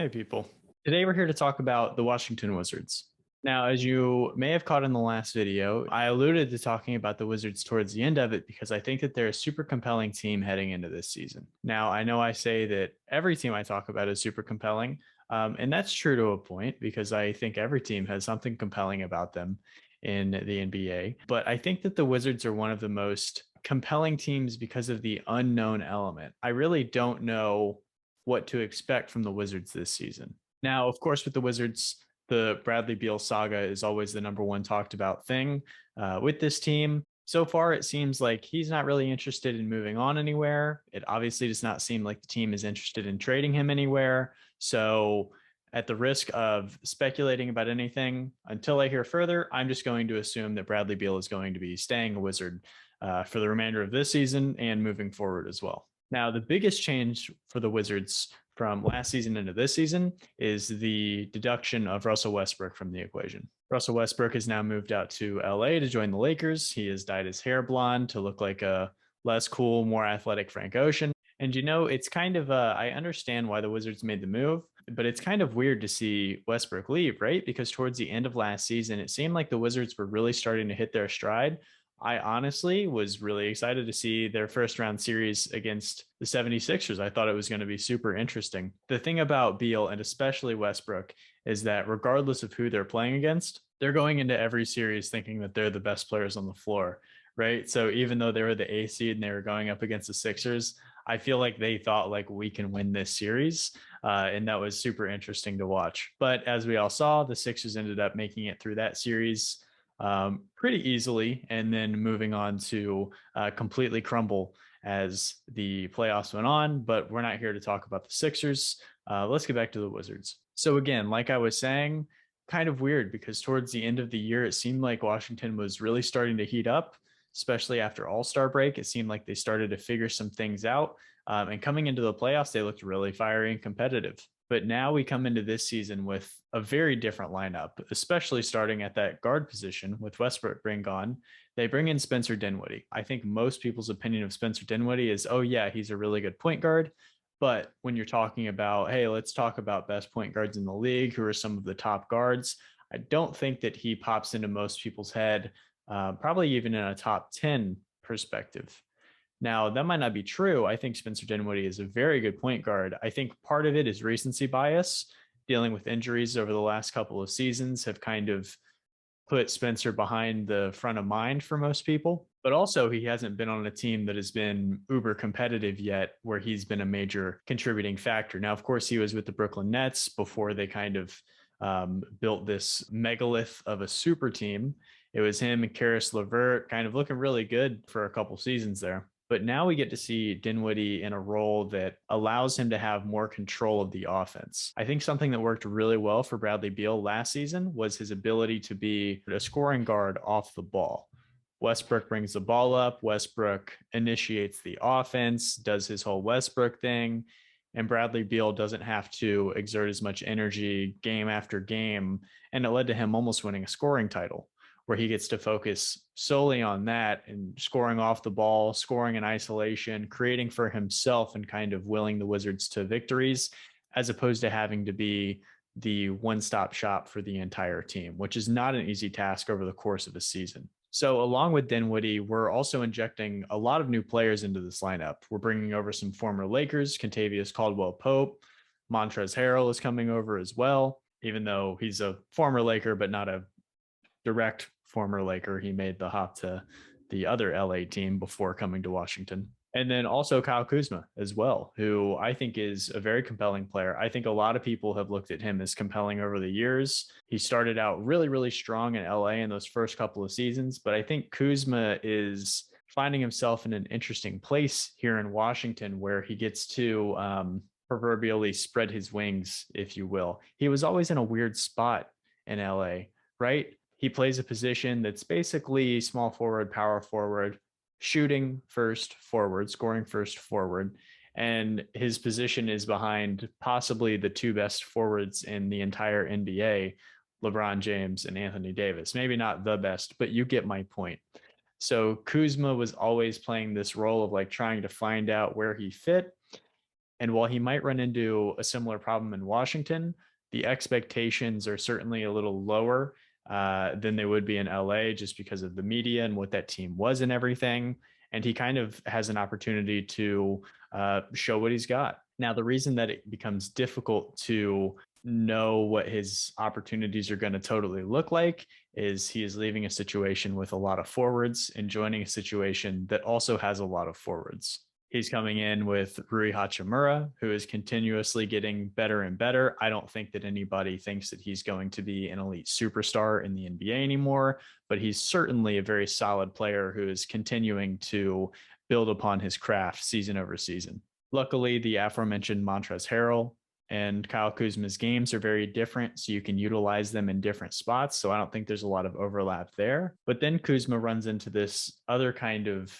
Hey, people. Today we're here to talk about the Washington Wizards. Now, as you may have caught in the last video, I alluded to talking about the Wizards towards the end of it because I think that they're a super compelling team heading into this season. Now, I know I say that every team I talk about is super compelling, and that's true to a point because I think every team has something compelling about them in the NBA. But I think that the Wizards are one of the most compelling teams because of the unknown element. I really don't know what to expect from the Wizards this season. Now, of course, with the Wizards, the Bradley Beal saga is always the number one talked about thing with this team. So far, it seems like he's not really interested in moving on anywhere. It obviously does not seem like the team is interested in trading him anywhere. So, at the risk of speculating about anything, until I hear further, I'm just going to assume that Bradley Beal is going to be staying a Wizard for the remainder of this season and moving forward as well. Now, the biggest change for the Wizards from last season into this season is the deduction of Russell Westbrook from the equation. Russell Westbrook has now moved out to LA to join the Lakers. He has dyed his hair blonde to look like a less cool, more athletic Frank Ocean. And it's kind of, I understand why the Wizards made the move, but it's kind of weird to see Westbrook leave, right? Because towards the end of last season, it seemed like the Wizards were really starting to hit their stride. I honestly was really excited to see their first round series against the 76ers. I thought it was going to be super interesting. The thing about Beal and especially Westbrook is that regardless of who they're playing against, they're going into every series thinking that they're the best players on the floor, right? So even though they were the A seed and they were going up against the Sixers, I feel like they thought like we can win this series. And that was super interesting to watch. But as we all saw, the Sixers ended up making it through that series pretty easily, and then moving on to completely crumble as the playoffs went on. But we're not here to talk about the Sixers. Let's get back to the Wizards. So again, like I was saying, kind of weird because towards the end of the year, it seemed like Washington was really starting to heat up, especially after All-Star break. It seemed like they started to figure some things out. And coming into the playoffs, they looked really fiery and competitive. But now we come into this season with a very different lineup, especially starting at that guard position with Westbrook being gone. They bring in Spencer Dinwiddie. I think most people's opinion of Spencer Dinwiddie is, oh, yeah, he's a really good point guard. But when you're talking about, hey, let's talk about best point guards in the league, who are some of the top guards, I don't think that he pops into most people's head, probably even in a top 10 perspective. Now, that might not be true. I think Spencer Dinwiddie is a very good point guard. I think part of it is recency bias. Dealing with injuries over the last couple of seasons have kind of put Spencer behind the front of mind for most people. But also, he hasn't been on a team that has been uber competitive yet, where he's been a major contributing factor. Now, of course, he was with the Brooklyn Nets before they kind of built this megalith of a super team. It was him and Karis LeVert kind of looking really good for a couple seasons there. But now we get to see Dinwiddie in a role that allows him to have more control of the offense. I think something that worked really well for Bradley Beal last season was his ability to be a scoring guard off the ball. Westbrook brings the ball up. Westbrook initiates the offense, does his whole Westbrook thing. And Bradley Beal doesn't have to exert as much energy game after game. And it led to him almost winning a scoring title, where he gets to focus solely on that and scoring off the ball, scoring in isolation, creating for himself and kind of willing the Wizards to victories, as opposed to having to be the one-stop shop for the entire team, which is not an easy task over the course of a season. So along with Dinwiddie, we're also injecting a lot of new players into this lineup. We're bringing over some former Lakers, Kentavious Caldwell-Pope. Montrezl Harrell is coming over as well, even though he's a former Laker, but not a direct former Laker. He made the hop to the other LA team before coming to Washington. And then also Kyle Kuzma as well, who I think is a very compelling player. I think a lot of people have looked at him as compelling over the years. He started out really, really strong in LA in those first couple of seasons, but I think Kuzma is finding himself in an interesting place here in Washington where he gets to proverbially spread his wings, if you will. He was always in a weird spot in LA, right? He plays a position that's basically small forward, power forward, shooting first forward, scoring first forward. And his position is behind possibly the two best forwards in the entire NBA, LeBron James and Anthony Davis. Maybe not the best, but you get my point. So Kuzma was always playing this role of like trying to find out where he fit. And while he might run into a similar problem in Washington, the expectations are certainly a little lower than they would be in LA just because of the media and what that team was and everything. And he kind of has an opportunity to show what he's got. Now, the reason that it becomes difficult to know what his opportunities are going to totally look like is he is leaving a situation with a lot of forwards and joining a situation that also has a lot of forwards. He's coming in with Rui Hachimura, who is continuously getting better and better. I don't think that anybody thinks that he's going to be an elite superstar in the NBA anymore, but he's certainly a very solid player who is continuing to build upon his craft season over season. Luckily, the aforementioned Montrezl Harrell and Kyle Kuzma's games are very different, so you can utilize them in different spots. So I don't think there's a lot of overlap there. But then Kuzma runs into this other kind of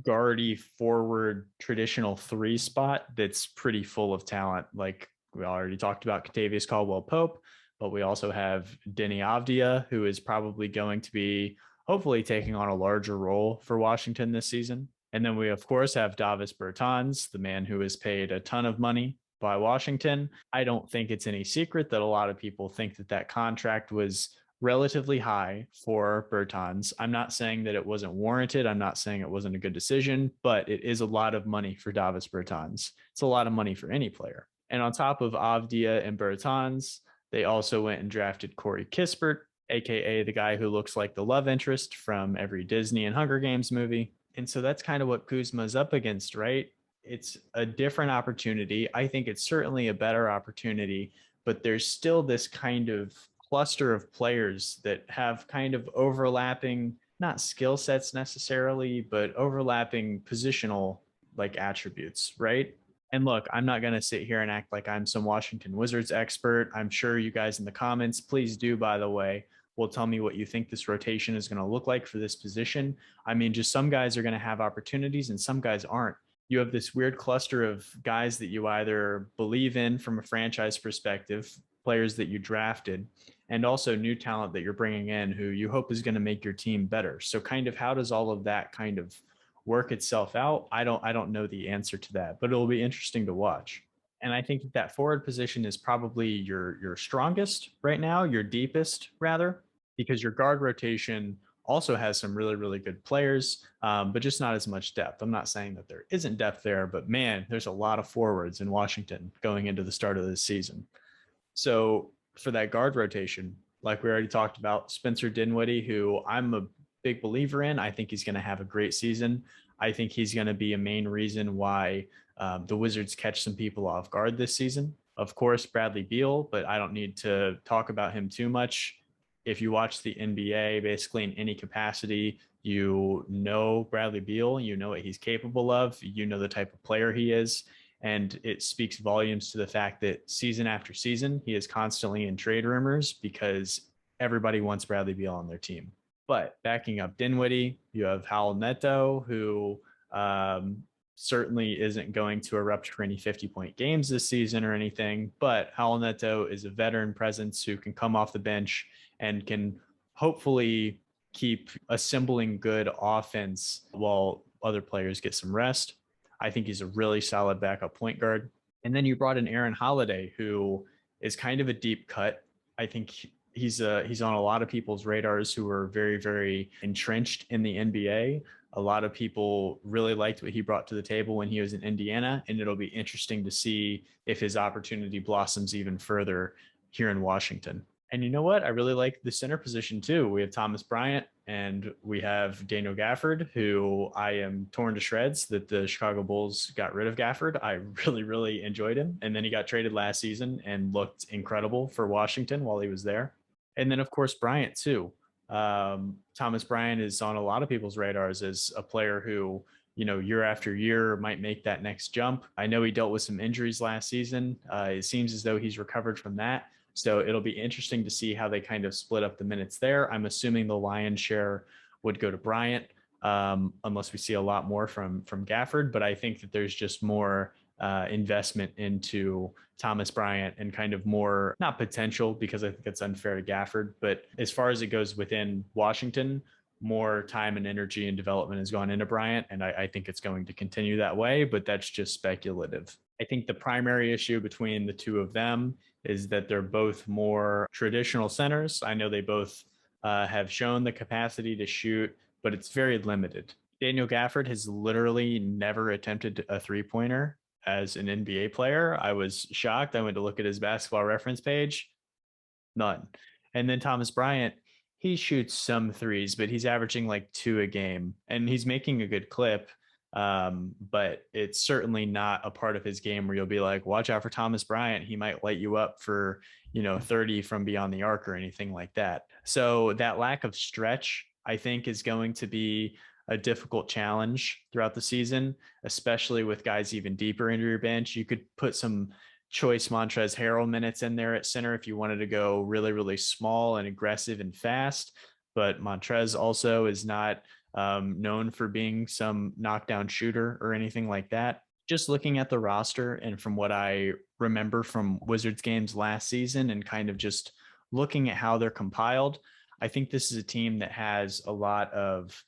guardy forward traditional three spot that's pretty full of talent. Like we already talked about Kentavious Caldwell-Pope, but we also have Deni Avdija, who is probably going to be hopefully taking on a larger role for Washington this season. And then we, of course, have Davis Bertans, the man who is paid a ton of money by Washington. I don't think it's any secret that a lot of people think that that contract was relatively high for Bertans. I'm not saying that it wasn't warranted. I'm not saying it wasn't a good decision, but it is a lot of money for Davis Bertans. It's a lot of money for any player. And on top of Avdija and Bertans, they also went and drafted Corey Kispert, aka the guy who looks like the love interest from every Disney and Hunger Games movie. And so that's kind of what Kuzma's up against, right? It's a different opportunity. I think it's certainly a better opportunity, but there's still this kind of cluster of players that have kind of overlapping, not skill sets necessarily, but overlapping positional like attributes, right? And look, I'm not going to sit here and act like I'm some Washington Wizards expert. I'm sure you guys in the comments, please do, by the way, will tell me what you think this rotation is going to look like for this position. I mean, just some guys are going to have opportunities and some guys aren't. You have this weird cluster of guys that you either believe in from a franchise perspective, players that you drafted, and also new talent that you're bringing in who you hope is going to make your team better. So kind of how does all of that kind of work itself out? I don't know the answer to that, but it'll be interesting to watch. And I think that forward position is probably your strongest right now, your deepest rather, because your guard rotation also has some really, really good players, but just not as much depth. I'm not saying that there isn't depth there, but man, there's a lot of forwards in Washington going into the start of this season. So for that guard rotation, like we already talked about, Spencer Dinwiddie, who I'm a big believer in, I think he's going to have a great season. I think he's going to be a main reason why the Wizards catch some people off guard this season. Of course, Bradley Beal, but I don't need to talk about him too much. If you watch the NBA, basically in any capacity, you know Bradley Beal, you know what he's capable of, you know the type of player he is. And it speaks volumes to the fact that season after season, he is constantly in trade rumors because everybody wants Bradley Beal on their team. But backing up Dinwiddie, you have Howell Neto, who certainly isn't going to erupt for any 50-point games this season or anything. But Howell Neto is a veteran presence who can come off the bench and can hopefully keep assembling good offense while other players get some rest. I think he's a really solid backup point guard. And then you brought in Aaron Holiday, who is kind of a deep cut. I think he's on a lot of people's radars who are very, very entrenched in the NBA. A lot of people really liked what he brought to the table when he was in Indiana, and it'll be interesting to see if his opportunity blossoms even further here in Washington. And you know what? I really like the center position too. We have Thomas Bryant and we have Daniel Gafford, who I am torn to shreds that the Chicago Bulls got rid of Gafford. I really, really enjoyed him. And then he got traded last season and looked incredible for Washington while he was there. And then, of course, Bryant too. Thomas Bryant is on a lot of people's radars as a player who, you know, year after year might make that next jump. I know he dealt with some injuries last season. It seems as though he's recovered from that. So it'll be interesting to see how they kind of split up the minutes there. I'm assuming the lion's share would go to Bryant, unless we see a lot more from Gafford. But I think that there's just more investment into Thomas Bryant and kind of more, not potential, because I think it's unfair to Gafford, but as far as it goes within Washington, more time and energy and development has gone into Bryant. And I think it's going to continue that way, but that's just speculative. I think the primary issue between the two of them is that they're both more traditional centers. I know they both have shown the capacity to shoot, but it's very limited. Daniel Gafford has literally never attempted a three-pointer as an NBA player. I was shocked. I went to look at his basketball reference page. None. And then Thomas Bryant, he shoots some threes, but he's averaging like two a game and he's making a good clip. But it's certainly not a part of his game where you'll be like, watch out for Thomas Bryant. He might light you up for, 30 from beyond the arc or anything like that. So that lack of stretch, I think, is going to be a difficult challenge throughout the season, especially with guys even deeper into your bench. You could put some choice Montrezl Harrell minutes in there at center if you wanted to go really, really small and aggressive and fast. But Montrez also is not known for being some knockdown shooter or anything like that. Just looking at the roster and from what I remember from Wizards games last season and kind of just looking at how they're compiled, I think this is a team that has a lot of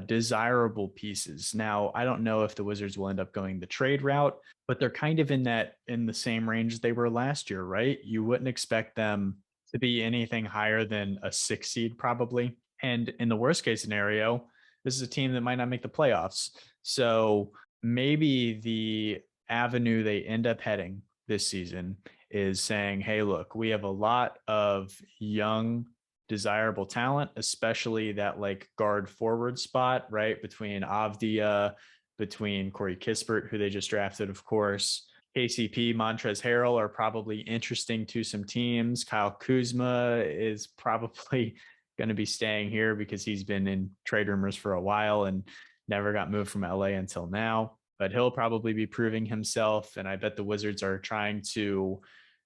desirable pieces. Now, I don't know if the Wizards will end up going the trade route, but they're kind of in the same range they were last year, right? You wouldn't expect them to be anything higher than a 6 seed probably. And in the worst case scenario, this is a team that might not make the playoffs. So maybe the avenue they end up heading this season is saying, hey, look, we have a lot of young desirable talent, especially that like guard forward spot, right? Between Avdia, between Corey Kispert, who they just drafted, of course. KCP, Montrezl Harrell are probably interesting to some teams. Kyle Kuzma is probably going to be staying here because he's been in trade rumors for a while and never got moved from LA until now. But he'll probably be proving himself. And I bet the Wizards are trying to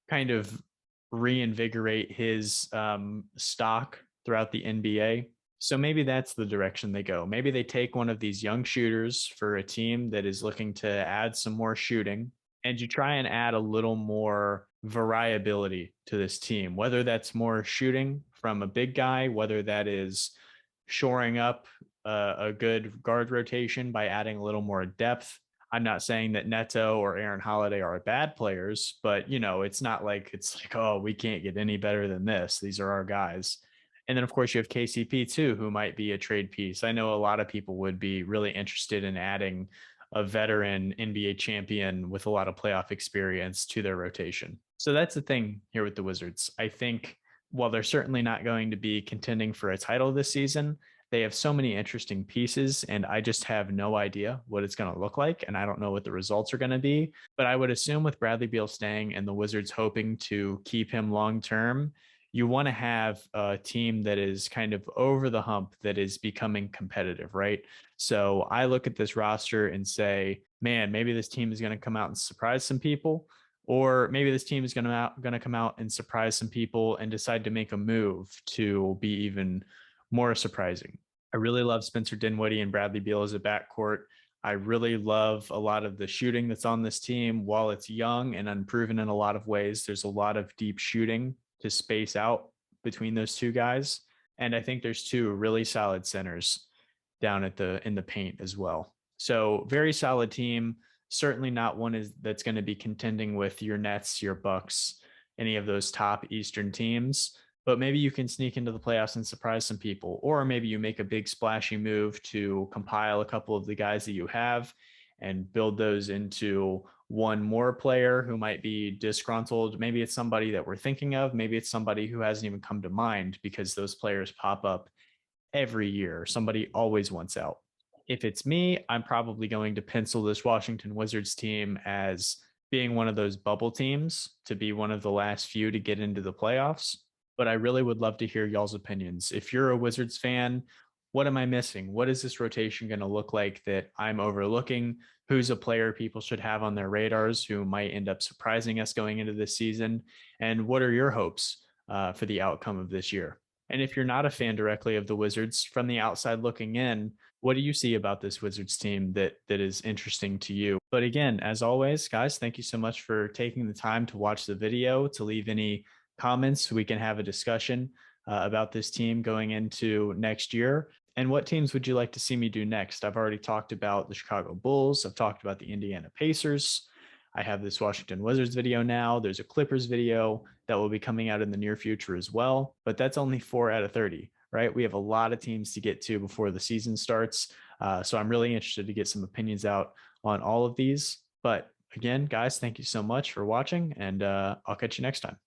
kind of reinvigorate his stock throughout the NBA. So maybe that's the direction they go. Maybe they take one of these young shooters for a team that is looking to add some more shooting, and you try and add a little more variability to this team, whether that's more shooting from a big guy, whether that is shoring up a good guard rotation by adding a little more depth. I'm not saying that Neto or Aaron Holiday are bad players, but it's not like it's like, oh, we can't get any better than this. These are our guys. And then of course you have KCP too, who might be a trade piece. I know a lot of people would be really interested in adding a veteran NBA champion with a lot of playoff experience to their rotation. So that's the thing here with the Wizards. I think while they're certainly not going to be contending for a title this season, they have so many interesting pieces, and I just have no idea what it's going to look like. And I don't know what the results are going to be. But I would assume with Bradley Beal staying and the Wizards hoping to keep him long term, you want to have a team that is kind of over the hump, that is becoming competitive, right? So I look at this roster and say, man, maybe this team is going to come out and surprise some people, or maybe this team is going to come out and surprise some people and decide to make a move to be even more surprising. I really love Spencer Dinwiddie and Bradley Beal as a backcourt. I really love a lot of the shooting that's on this team. While it's young and unproven in a lot of ways, there's a lot of deep shooting to space out between those two guys. And I think there's two really solid centers down in the paint as well. So very solid team. Certainly not one that's going to be contending with your Nets, your Bucks, any of those top Eastern teams. But maybe you can sneak into the playoffs and surprise some people, or maybe you make a big splashy move to compile a couple of the guys that you have and build those into one more player who might be disgruntled. Maybe it's somebody that we're thinking of. Maybe it's somebody who hasn't even come to mind because those players pop up every year. Somebody always wants out. If it's me, I'm probably going to pencil this Washington Wizards team as being one of those bubble teams to be one of the last few to get into the playoffs. But I really would love to hear y'all's opinions. If you're a Wizards fan, what am I missing? What is this rotation going to look like that I'm overlooking? Who's a player people should have on their radars who might end up surprising us going into this season? And what are your hopes for the outcome of this year? And if you're not a fan directly of the Wizards, from the outside looking in, what do you see about this Wizards team that is interesting to you? But again, as always, guys, thank you so much for taking the time to watch the video, to leave any comments so we can have a discussion about this team going into next year. And what teams would you like to see me do next? I've already talked about the Chicago Bulls. I've talked about the Indiana Pacers. I have this Washington Wizards video now. There's a Clippers video that will be coming out in the near future as well. But that's only 4 out of 30, right? We have a lot of teams to get to before the season starts. So I'm really interested to get some opinions out on all of these. But again, guys, thank you so much for watching, and I'll catch you next time.